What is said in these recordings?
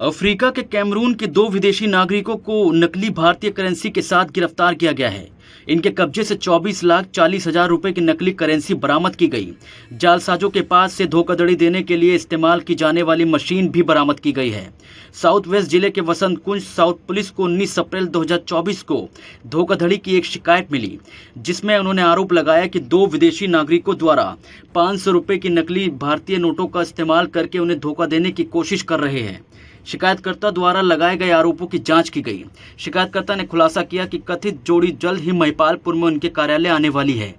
Africa के Cameroon के 2 विदेशी नागरिकों को नकली भारतीय करेंसी के साथ गिरफ्तार किया गया है। इनके कब्जे से 24,40,000 रुपए की नकली करेंसी बरामद की गई। जालसाजों के पास से धोखाधड़ी देने के लिए इस्तेमाल की जाने वाली मशीन भी बरामद की गई है। साउथ वेस्ट जिले के वसंत कुंज साउथ पुलिस को 19 अप्रैल 2024 को धोखाधड़ी की एक शिकायत मिली, जिसमें उन्होंने आरोप लगाया कि 2 विदेशी नागरिकों द्वारा 500 रुपए की नकली भारतीय नोटों का इस्तेमाल करके उन्हें धोखा देने की कोशिश कर रहे हैं। शिकायतकर्ता द्वारा लगाए गए आरोपों की जांच की गई। शिकायतकर्ता ने खुलासा किया कि कथित जोड़ी जल्द ही महिपालपुर में उनके कार्यालय आने वाली है।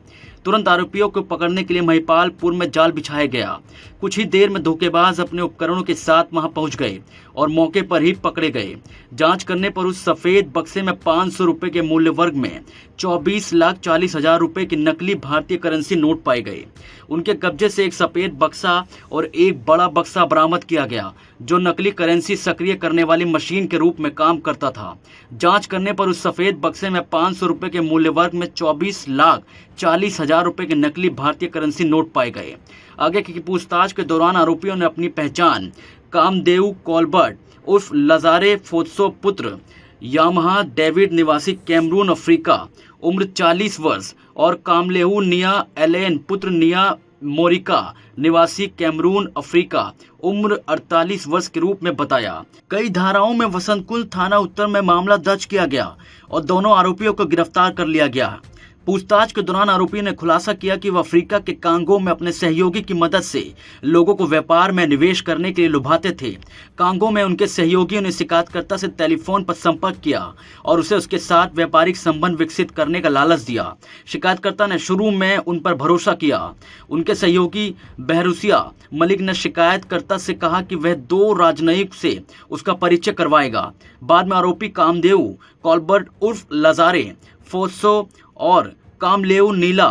तुरंत आरोपियों को पकड़ने के लिए महिपालपुर में जाल बिछाया गया। कुछ ही देर में धोखेबाज अपने उपकरणों के साथ वहां पहुंच गए और मौके पर ही पकड़े गए। जांच करने पर उस सफेद बक्से में 500 रुपए के मूल्य वर्ग में 24,40,000 रुपए की नकली भारतीय करेंसी नोट पाए गए। उनके कब्जे से एक सफेद बक्सा और एक बड़ा बक्सा बरामद किया गया, जो नकली करेंसी सक्रिय करने वाली मशीन के रूप में काम करता था। जांच करने पर उस सफेद बक्से में 500 रुपए के मूल्य वर्ग में 24,40,000 रुपए के नकली भारतीय करेंसी नोट पाए गए। आगे की पूछताछ के दौरान आरोपियों ने अपनी पहचान कामदेव कॉलबर्ट उर्फ लजारे फोत्सो पुत्र यामाहा डेविड निवासी कैमरून अफ्रीका उम्र 40 वर्ष और कामलेहू निया एलेन पुत्र निया मोरिका निवासी कैमरून अफ्रीका उम्र 48 वर्ष के रूप में बताया। कई धाराओं में वसंत कुंज थाना उत्तर में मामला दर्ज किया गया और दोनों आरोपियों को गिरफ्तार कर लिया गया। पूछताछ के दौरान आरोपी ने खुलासा किया कि वह अफ्रीका के कांगो में अपने सहयोगी की मदद से लोगों को व्यापार में निवेश करने के लिए लुभाते थे। कांगो में उनके सहयोगियों ने शिकायतकर्ता से टेलीफोन पर संपर्क किया और उसे उसके साथ व्यापारिक संबंध विकसित करने का लालच दिया। शिकायतकर्ता ने शुरू में उन पर भरोसा किया। उनके सहयोगी बहरूसिया मलिक ने शिकायतकर्ता से कहा कि वह 2 राजनयिक से उसका परिचय करवाएगा। बाद में आरोपी कामदेव कॉलबर्ट उर्फ लजारे फोसो और कामलेउ नीला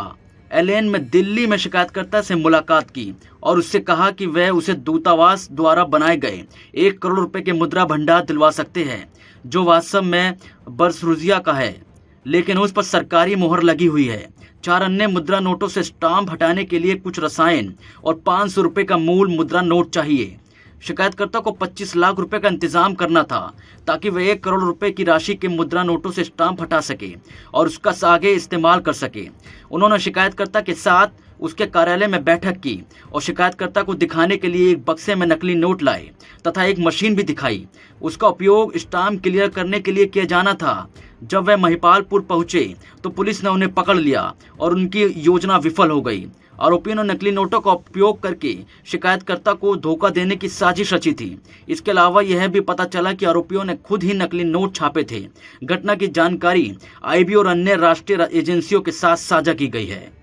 एलेन में दिल्ली में शिकायतकर्ता से मुलाकात की और उससे कहा कि वह उसे दूतावास द्वारा बनाए गए 1 करोड़ रुपए के मुद्रा भंडार दिलवा सकते हैं, जो वास्तव में बरसरुजिया का है, लेकिन उस पर सरकारी मोहर लगी हुई है। 4 अन्य मुद्रा नोटों से स्टाम्प हटाने के लिए कुछ रसायन और 500 रुपए का मूल मुद्रा नोट चाहिए। शिकायतकर्ता को 25 लाख रुपए का इंतजाम करना था ताकि वह 1 करोड़ रुपए की राशि के मुद्रा नोटों से स्टाम्प हटा सके और उसका आगे इस्तेमाल कर सके। उन्होंने शिकायतकर्ता के साथ उसके कार्यालय में बैठक की और शिकायतकर्ता को दिखाने के लिए एक बक्से में नकली नोट लाए तथा एक मशीन भी दिखाई। उसका उपयोग स्टाम्प क्लियर करने के लिए किया जाना था। जब वह महिपालपुर पहुंचे तो पुलिस ने उन्हें पकड़ लिया और उनकी योजना विफल हो गई। आरोपियों ने नकली नोटों का उपयोग करके शिकायतकर्ता को धोखा देने की साजिश रची थी। इसके अलावा यह भी पता चला कि आरोपियों ने खुद ही नकली नोट छापे थे। घटना की जानकारी आईबी और अन्य राष्ट्रीय एजेंसियों के साथ साझा की गई है।